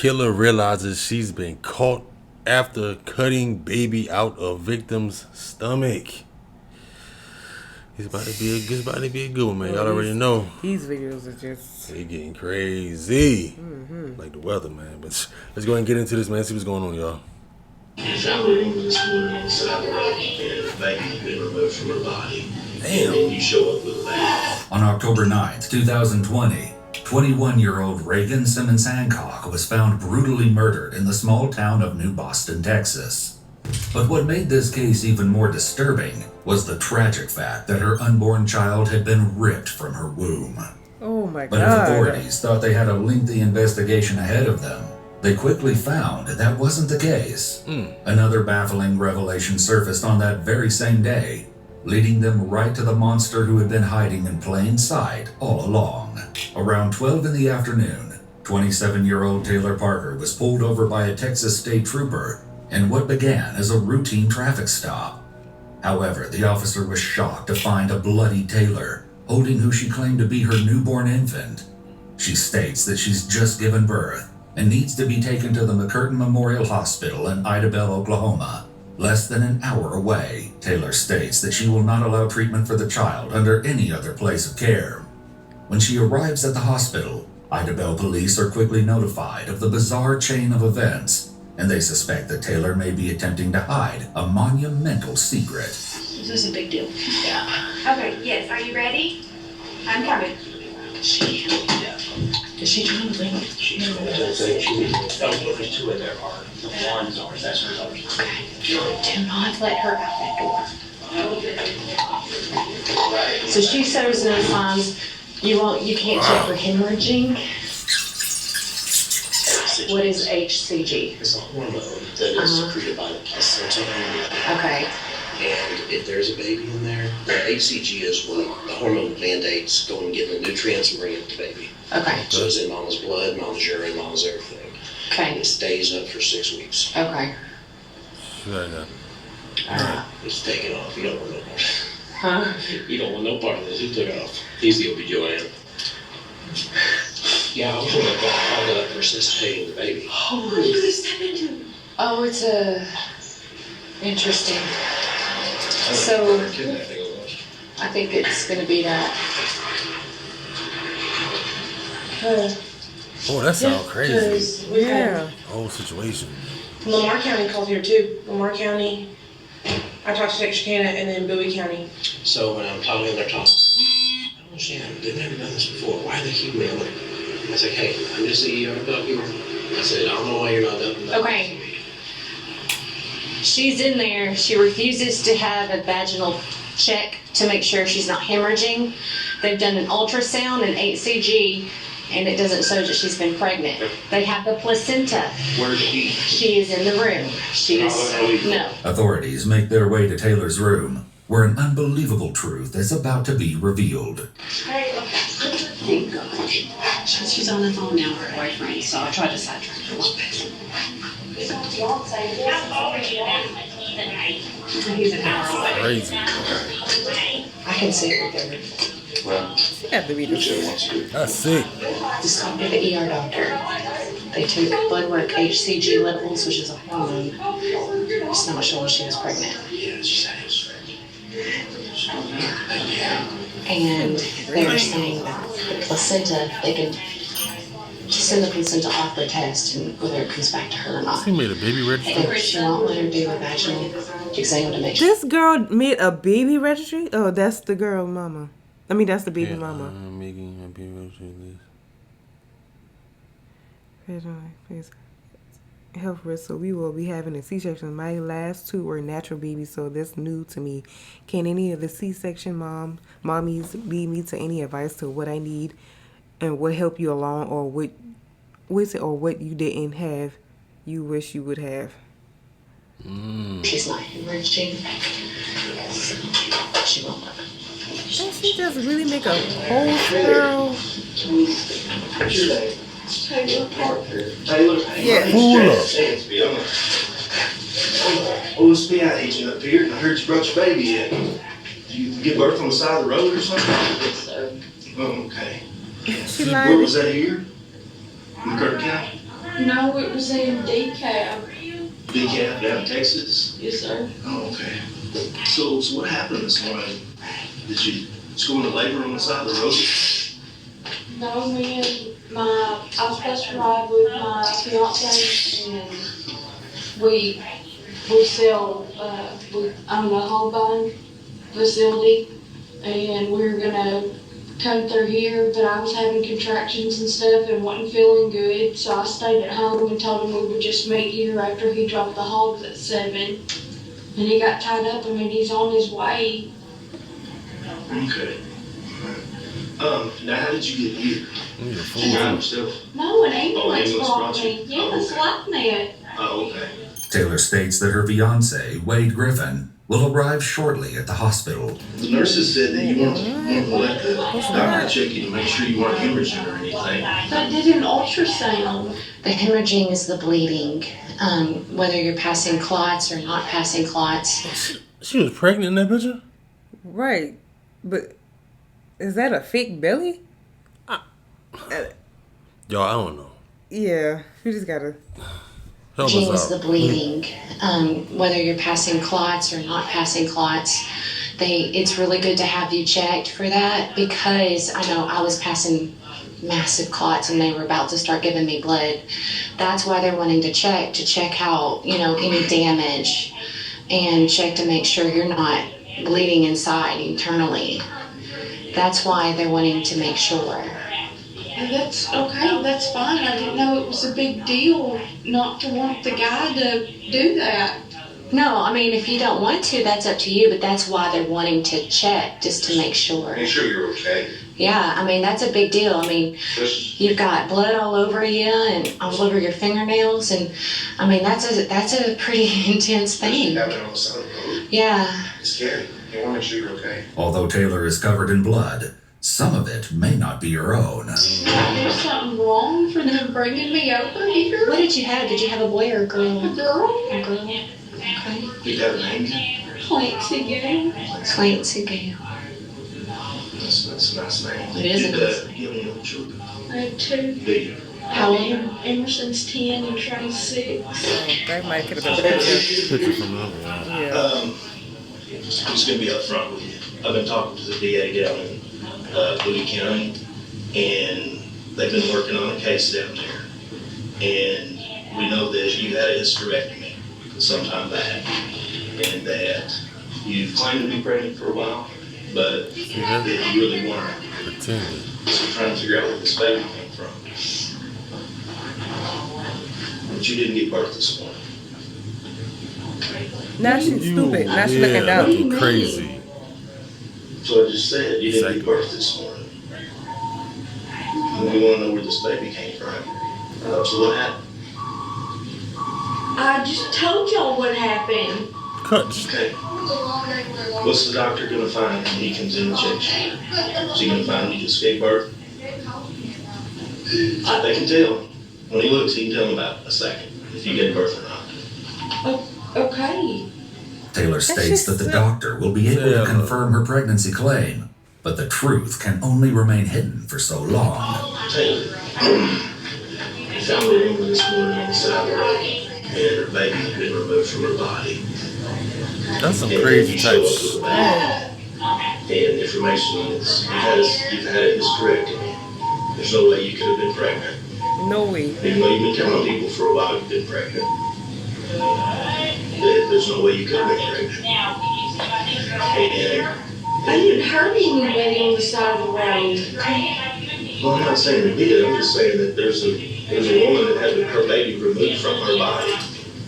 Killer realizes she's been caught after cutting baby out of victim's stomach. It's about to be a good one, man. Y'all already know. These videos are just... They getting crazy. Like the weather, man. But let's go ahead and get into this, man. See what's going on, y'all. Family room this morning on Saturday, and the baby's been removed from her body. Damn. And you show up with a baby. On October 9th, 2020, 21-year-old Reagan Simmons Hancock was found brutally murdered in the small town of New Boston, Texas. But what made this case even more disturbing was the tragic fact that her unborn child had been ripped from her womb. Oh my But God. if authorities thought they had a lengthy investigation ahead of them, they quickly found that wasn't the case. Another baffling revelation surfaced on that very same day, leading them right to the monster who had been hiding in plain sight all along. Around 12 in the afternoon, 27-year-old Taylor Parker was pulled over by a Texas state trooper in what began as a routine traffic stop. However, the officer was shocked to find a bloody Taylor holding who she claimed to be her newborn infant. She states that she's just given birth and needs to be taken to the McCurtain Memorial Hospital in Idabel, Oklahoma. Less than an hour away, Taylor states that she will not allow treatment for the child under any other place of care. When she arrives at the hospital, Idabel police are quickly notified of the bizarre chain of events, and they suspect that Taylor may be attempting to hide a monumental secret. This is a big deal. Yeah. Okay, yes. Are you ready? I'm coming. Is she trying to think? She's going to say there's two in there are. The one's ours, that's hers. Okay. Do not let her out that door. So she shows no signs. You can't check for hemorrhaging. What is HCG? It's a hormone that is secreted by the placenta. Okay. And if there's a baby in there, the HCG is what the hormone mandates go and get the nutrients and bring it to the baby. Okay. So it's in mama's blood, mama's urine, mama's everything. And Okay. it stays up for 6 weeks. Okay. It's taken off. You don't want no part of it. Huh? You don't want no part of this. He took it off. He's the OB-GYN. Yeah, I was going to call up resuscitating the baby. Oh, What are you going to step into? oh, it's interesting. So I think it's going to be that. Oh, that sounds crazy. 'Cause we've had Yeah. Whole situation. Lamar County called here too. Lamar County. I talked to Texarkana and then Bowie County. So when I'm talking and they're talking, I don't understand. They've never done this before. Why are they keep mailing? I said, hey, I'm just the ER doctor. I said, I don't know why you're not done that. Okay. She's in there. She refuses to have a vaginal check to make sure she's not hemorrhaging. They've done an ultrasound and HCG, and it doesn't show that she's been pregnant. They have the placenta. Where's he? She is in the room. She is, no. Authorities make their way to Taylor's room, where an unbelievable truth is about to be revealed. Thank God. She's on the phone now with her boyfriend, so I tried to sidetrack her a little bit. He's an hour away. Crazy. I can see her there. Well, She had to be the whichever wants to do. That's sick. Just talked to the ER doctor. They took blood work, HCG levels, which is a hormone. It's not showing she was pregnant. Yeah, she said it's And they were saying that the placenta, they can send the placenta off for test and whether it comes back to her or not. He made a baby registry. But she won't let her do a vaginal exam to make sure. This girl made a baby registry? Oh, that's the girl mama. I mean, that's the baby mama. Making a baby registry list. Health risk, so we will be having a C-section. My last two were natural babies, so that's new to me. Can any of the C-section mommies lead me to any advice to what I need and what help you along, or what you didn't have you wish you would have? She's not hemorrhaging. She won't let her. Don't she just really make a whole girl? Taylor Parker. Yeah. Pull up. OSPI agent up here, and I heard you brought your baby in. Did you give birth on the side of the road or something? Yes, sir. Oh, okay. She What lied. was that here? In Kirk County? No, it was in DeKalb. DeKalb down in Texas? Yes, sir. Oh, okay. So what happened this morning? Did you go into labor on the side of the road? No, I was supposed to ride with my fiance, and we own a home buying facility, and we were gonna come through here, but I was having contractions and stuff and wasn't feeling good, so I stayed at home and told him we would just meet here after he dropped the hogs at 7. And he got tied up. He's on his way. Okay. Now how did you get here? Did you drive yourself? No, an ambulance ambulance brought brought me. you? Yes, Oh, okay. like that. Oh, okay. Taylor states that her fiance, Wade Griffin, will arrive shortly at the hospital. The nurses said that you weren't to let the doctor check you to make sure you weren't hemorrhaging or anything. I did an ultrasound. The hemorrhaging is the bleeding, whether you're passing clots or not passing clots. She was pregnant in that picture? Right. But is that a fake belly? Y'all, I don't know. Yeah. You just gotta. Help Hemorrhaging us is the out. bleeding, whether you're passing clots or not passing clots. It's really good to have you checked for that, because I know I was passing massive clots and they were about to start giving me blood. That's why they're wanting to check out, any damage, and check to make sure you're not bleeding inside internally. That's why they're wanting to make sure. That's okay, that's fine. I didn't know it was a big deal not to want the guy to do that. No, I mean, if you don't want to, that's up to you, but that's why they're wanting to check, just to make sure. Make sure you're okay. Yeah, I mean, that's a big deal. I mean, Just you've got blood all over you and all over your fingernails, and I mean, that's a pretty intense thing. have it on the side of the road. Yeah. It's scary. You want to make sure you're okay. Although Taylor is covered in blood, some of it may not be her own. Is there something wrong for them bringing me over here? What did you have? Did you have a boy or a girl? A girl? A girl. Okay. You got a name? Clancy Gale. Clancy Gale. That's a nice name. It is a nice Did you have any other children? I had 2. Do you? How old? Emerson's 10 and Trey's 6. That might could have been a picture. Picture from the other one. Yeah. I'm just going to be upfront with you. I've been talking to the DA down in Bowie County, and they've been working on a case down there. And we know that you had a hysterectomy sometime back, and that you've claimed to be pregnant for a while, but that you really weren't. Pretending. So trying to figure out where this baby came from. But you didn't give birth this morning. Now she's stupid. Now she's looking down. looking crazy. So I just said you didn't give birth this morning. And we want to know where this baby came from. So what happened? I just told y'all what happened. Cut the Okay. What's the doctor gonna find when he comes in and checks you? Is he gonna find you just gave birth? They can tell. When he looks, he can tell in about a second if you gave birth or not. Okay. Taylor states that the doctor will be able to confirm her pregnancy claim, but the truth can only remain hidden for so long. Taylor, you found her woman this morning on the side of the road, and her baby had been removed from her body. That's some And crazy you type show up with shit. the baby. And information is you've had a hysterectomy. There's no way you could have been pregnant. No way. Even though you've been telling people for a while you've been pregnant. There's no way you could have been pregnant. I didn't hurt anybody on the side of the road. Well, I'm not saying you did. I'm just saying that there's a woman that had her baby removed from her body.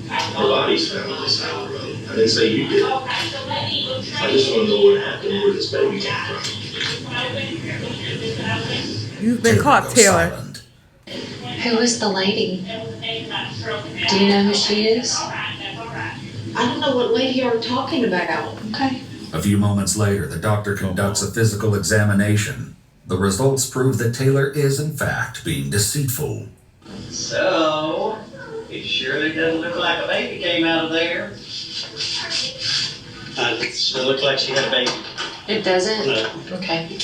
Her body's found on the side of the road. I didn't say you did. I just want to know what happened, where this baby came from. You've been caught, goes Taylor. silent. Who is the lady? Do you know who she is? I don't know what lady you're talking about. Okay. A few moments later, the doctor conducts a physical examination. The results prove that Taylor is, in fact, being deceitful. So, it surely doesn't look like a baby came out of there. It still looks like she had a baby. It doesn't? No, Okay.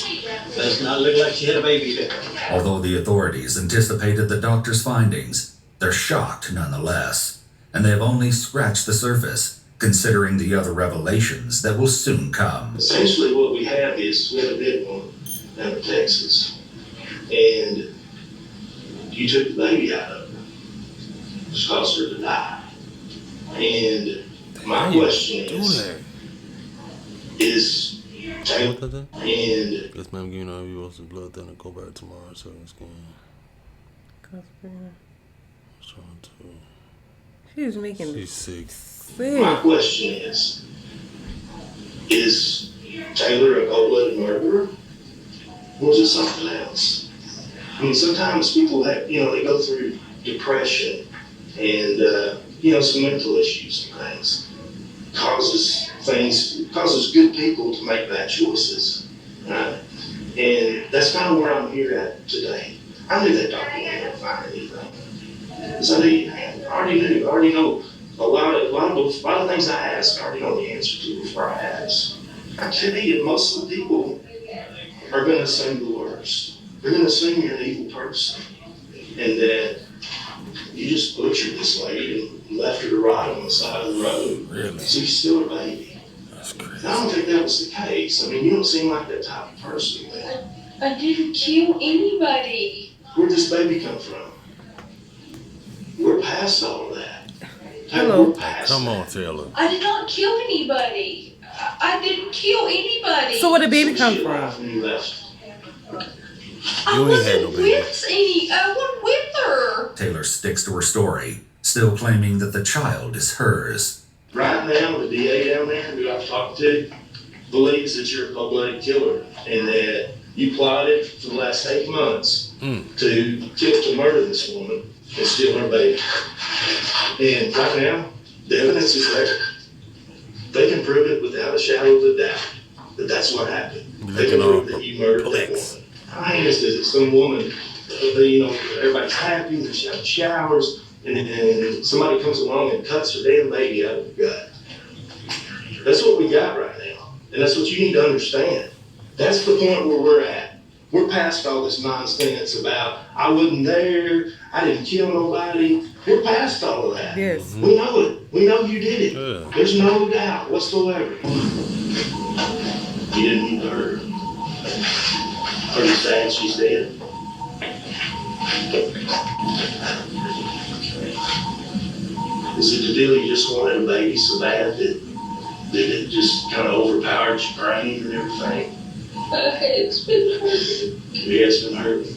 does not look like she had a baby there. Although the authorities anticipated the doctor's findings, they're shocked nonetheless, and they've only scratched the surface, considering the other revelations that will soon come. Essentially what we have is, we have a big one down in Texas, and you took the baby out of her, which caused her to die. And my question is Taylor, and Yes, ma'am, you know, you want some blood thinner, go back tomorrow so it's going. Trying to. She was making She's sick. my question is Taylor a cold-blooded murderer? Or is it something else? I mean, sometimes people have, they go through depression and, some mental issues and things. Causes good people to make bad choices, right? And that's kind of where I'm here at today. I knew that doctor wasn't going to find anything. Because I already know a lot of things I ask, I already know the answer to before I ask. I tell you, most of the people are going to assume the worst. They're going to assume you're an evil person. And that you just butchered this lady and left her to rot on the side of the road. Really? So you still her baby. That's crazy. I don't think that was the case. I mean, you don't seem like that type of person, man. I didn't kill anybody. Where'd this baby come from? We're past all of that. Hello. We're past Come that. on, Taylor. I did not kill anybody. I didn't kill anybody. So where did the baby So come she from? left when you left. I You ain't had no wasn't baby. I wasn't with her. Taylor sticks to her story, still claiming that the child is hers. Right now, the DA down there who I've talked to believes that you're a cold-blooded killer and that you plotted for the last 8 months to murder this woman and steal her baby. And right now, the evidence is there. They can prove it without a shadow of a doubt that that's what happened. They can prove that you murdered that woman. How heinous is it? Some woman, everybody's happy, they're having showers, and somebody comes along and cuts her damn baby out of the gut. That's what we got right now. And that's what you need to understand. That's the point where we're at. We're past all this nonsense about, I wasn't there, I didn't kill nobody. We're past all of that. Yes. We know it. We know you did it. Yeah. There's no doubt whatsoever. You didn't mean to hurt her. Are you saying she's dead? Is it the deal you just wanted a baby so bad that it just kind of overpowered your brain and everything? My head's been hurting. Your head's been hurting.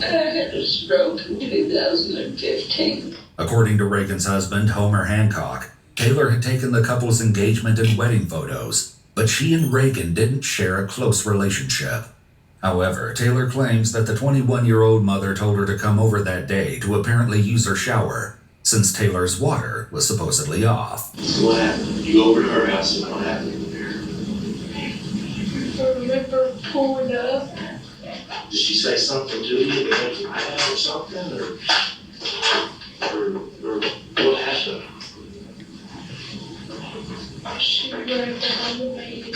I had a stroke in 2015. According to Reagan's husband, Homer Hancock, Taylor had taken the couple's engagement and wedding photos, but she and Reagan didn't share a close relationship. However, Taylor claims that the 21-year-old mother told her to come over that day to apparently use her shower, since Taylor's water was supposedly off. So what happened? You go over to her house and what happened there? I remember pulling up. Did she say something to you that made you mad or something? Or what happened? She ran behind me.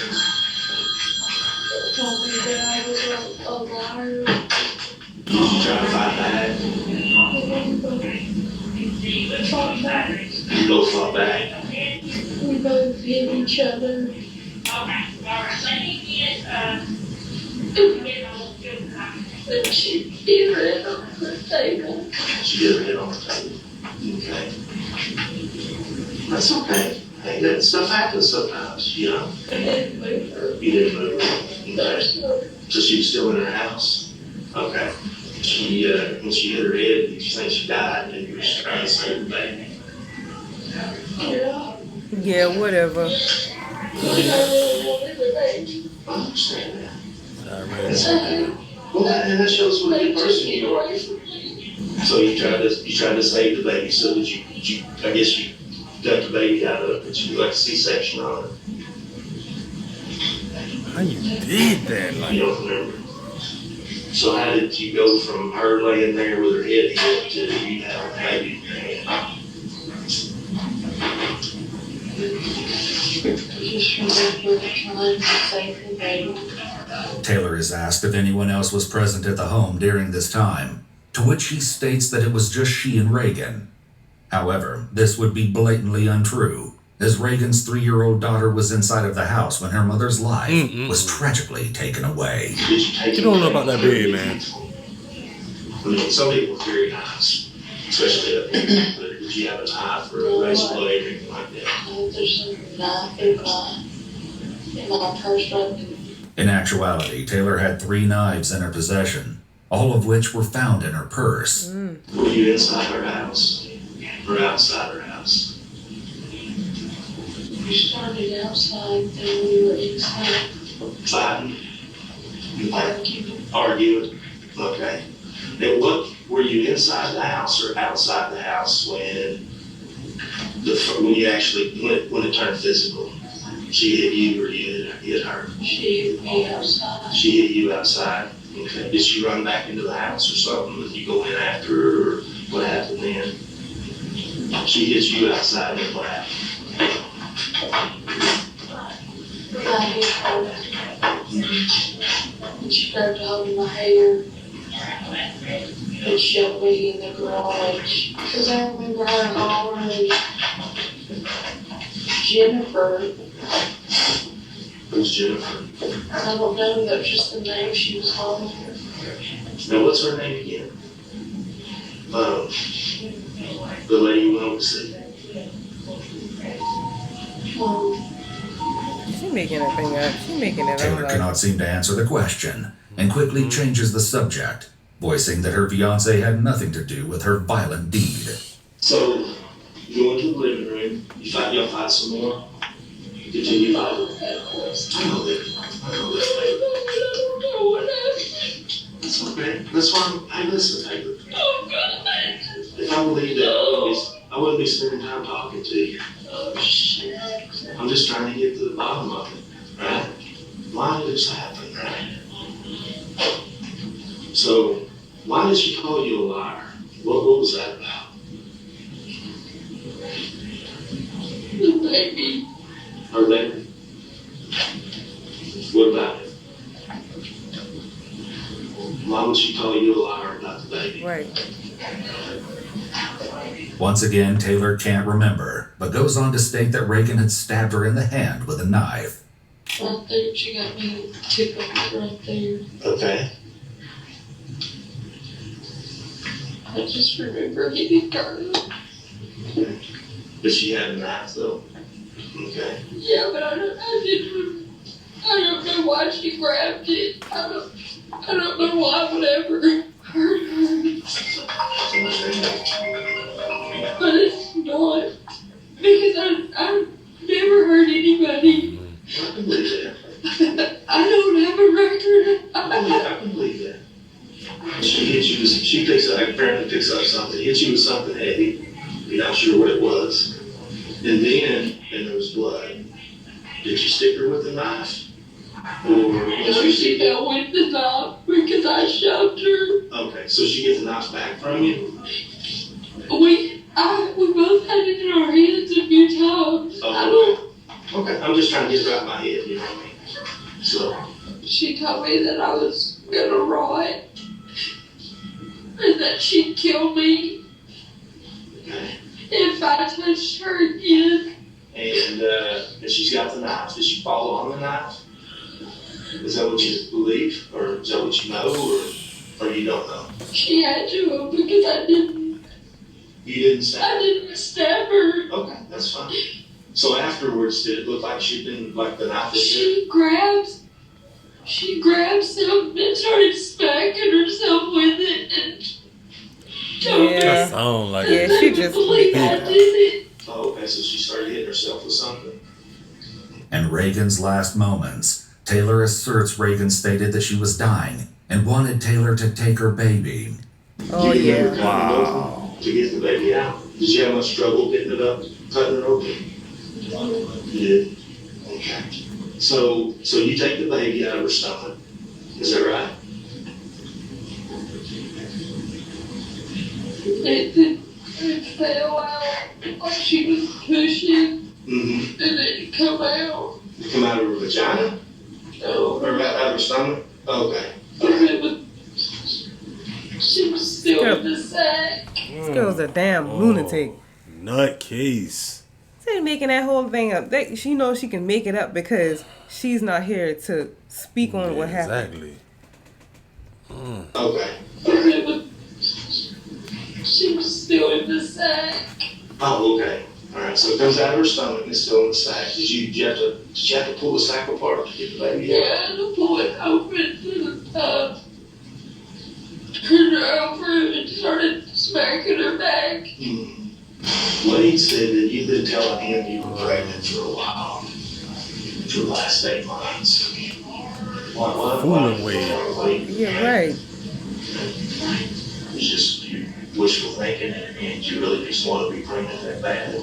Told me that I was a liar. Did you try to fight back? We fought back. You both fought back. We both hit each other. But she hit her head on the table. She hit her head on the table. Okay. That's okay. Hey, that stuff happens sometimes, you know. I didn't move her. You didn't move her. Okay. So So she was still in her house? Okay. She, when she hit her head, did you think she died and you were just trying to save the baby? yeah, Yeah, whatever. I really wanted the baby. I understand that. That's right. Well, and that shows what a They good took person it you are. away from me. So you tried to save the baby so that you I guess you got the baby out of it, but you like a C-section on it. How you did that? Like, You don't remember. So how did you go from her laying there with her head hit to you having the baby in your hand? Just remember trying to save the baby. Taylor is asked if anyone else was present at the home during this time, to which he states that it was just she and Reagan. However, this would be blatantly untrue, as Reagan's 3-year-old daughter was inside of the house when her mother's life was tragically taken away. Did you take You don't know about that baby, man. I mean, some people are very nice, especially up here. But did you have a knife or a razor blade or anything like that? There's a knife in my purse right there. In actuality, Taylor had 3 knives in her possession, all of which were found in her purse. Were you inside her house or outside her house? We started outside, then we were inside Fighting? arguing. Arguing? Okay. Now, what, were you inside the house or outside the house when you actually, when it turned physical? She hit you or you hit her? She hit me outside. She hit you outside? Okay. Did she run back into the house or something? Did you go in after her or what happened then? She hit you outside and what happened? I hit her. And she grabbed a hold of my hair and shoved me in the garage. Cause I remember her hollering, Jennifer. Who's Jennifer? I don't know, that was just the name she was hollering. Now, what's her name again? The lady you went over to see. She making that thing up. She making it Taylor up. cannot seem to answer the question and quickly changes the subject, voicing that her fiancé had nothing to do with her violent deed. So, you go into the living room, y'all fight some more? Continue fighting? I know that. I don't know what happened. That's okay. That's why hey, listen, Taylor. Oh, God. If I believed that, I wouldn't be spending time talking to you. Oh, shit. I'm just trying to get to the bottom of it, right? Why did this happen, right? So, why did she call you a liar? What was that about? The baby. Her baby? What about it? Why would she call you a liar about the baby? Right. Once again, Taylor can't remember, but goes on to state that Reagan had stabbed her in the hand with a knife. Right there, she got me the tip of it right there. Okay. I just remember hitting her. But she had a knife though. Okay. Yeah, but I don't know why she grabbed it. I don't know why I would ever hurt her. But it's not. Because I've never hurt anybody. I can believe that. I don't have a record. I can believe that. She hit you with, she picks up, apparently picks up something, hit you with something heavy. You're not sure what it was. And then there was blood. Did you stick her with the knife? Or No, she fell with the knife because I shoved her. okay, so she gets the knife back from you? We both had it in our hands a few times. Oh, okay. I'm just trying to get it out of my head, you know what I mean? So, She told me that I was gonna rot and that she'd kill me okay. if I touched her again. And she's got the knife. Did she follow on the knife? Is that what you believe? Or is that what you know? Or you don't know? She had to because I didn't You didn't stab stab her. Okay, that's fine. So afterwards, did it look like she'd been, like the knife is here? She grabbed something and started smacking herself with it and told Yeah. That sound like Yeah, her she to just believe I did it. Oh, okay, so she started hitting herself with something. In Reagan's last moments, Taylor asserts Reagan stated that she was dying and wanted Taylor to take her baby. Oh, Did you yeah. ever cut it open to get the baby out? Did you have much trouble getting it up, cutting it open? You did? Okay. So you take the baby out of her stomach. Is that right? It fell out like she was pushing Mm-hmm. and it come out. It come out of her vagina? Oh, Or out of her stomach? Okay. it was She was still in the sack. This girl's a damn lunatic. Nutcase. She's making that whole thing up. She knows she can make it up because she's not here to speak on what happened. Exactly. Okay. She was still in the sack. Oh, okay. All right. So it comes out of her stomach and it's still in the sack. Did you have to pull the sack apart to get the baby out? Yeah, to pull it open to the tub. Turned her over and started smacking her back. Wade said that you've been telling him you were pregnant for a while. For the last 8 months. Fooling Wade. Yeah, right. It's just wishful thinking and you really just want to be pregnant that bad.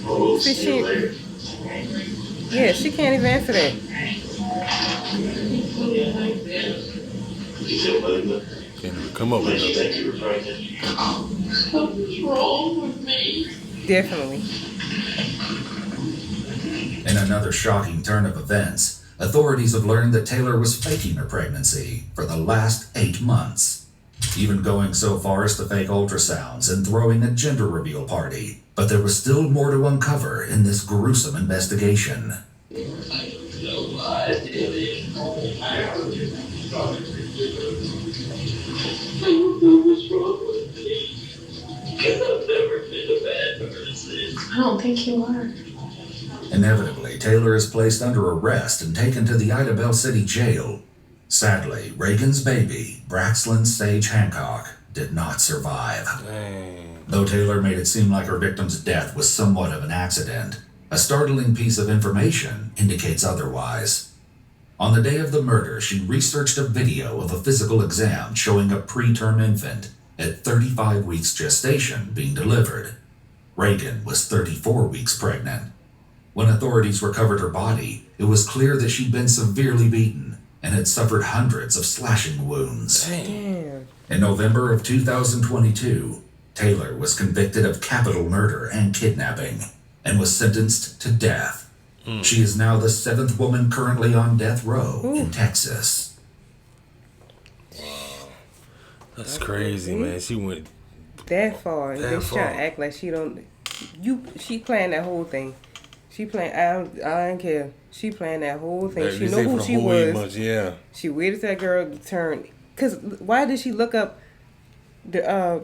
Well, we'll see you later. Yeah, she can't even answer that. You feel movement? Can't even come up with Did you nothing. think you were pregnant? Something's wrong with me. Definitely. In another shocking turn of events, authorities have learned that Taylor was faking her pregnancy for the last 8 months, even going so far as to fake ultrasounds and throwing a gender reveal party. But there was still more to uncover in this gruesome investigation. I don't know why I did it. I don't know what's wrong with me. Because I've never been a bad person. I don't think you are. Inevitably, Taylor is placed under arrest and taken to the Idabel City Jail. Sadly, Reagan's baby, Braxlyn Sage Hancock, did not survive. Dang. Though Taylor made it seem like her victim's death was somewhat of an accident, a startling piece of information indicates otherwise. On the day of the murder, she researched a video of a physical exam showing a preterm infant at 35 weeks gestation being delivered. Reagan was 34 weeks pregnant. When authorities recovered her body, it was clear that she'd been severely beaten and had suffered hundreds of slashing wounds. Damn. In November of 2022, Taylor was convicted of capital murder and kidnapping and was sentenced to death. She is now the 7th woman currently on death row in Texas. That's crazy, man. She went. That far. And That then she trying far. to act like she don't. She playing that whole thing. She playing. I don't care. She playing that whole thing. Like, She they know say who for she the whole 8 was. months, yeah. She waited till that girl to turn. Cause why did she look up the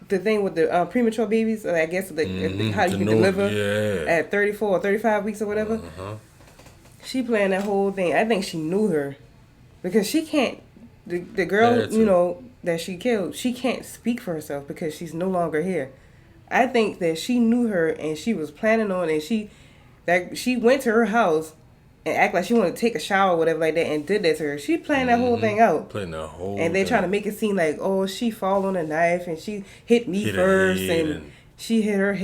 thing with the premature babies? I guess how you can deliver at 34 or 35 weeks or whatever. She playing that whole thing. I think she knew her because she can't. The girl, you know, that she killed, she can't speak for herself because she's no longer here. I think that she knew her and she was planning on, and she went to her house and act like she wanted to take a shower or whatever like that and did that to her. She planned that whole thing out. Playing the whole And they thing. trying to make it seem like, oh, she fall on a knife and she hit me Hit her first head and she hit her head.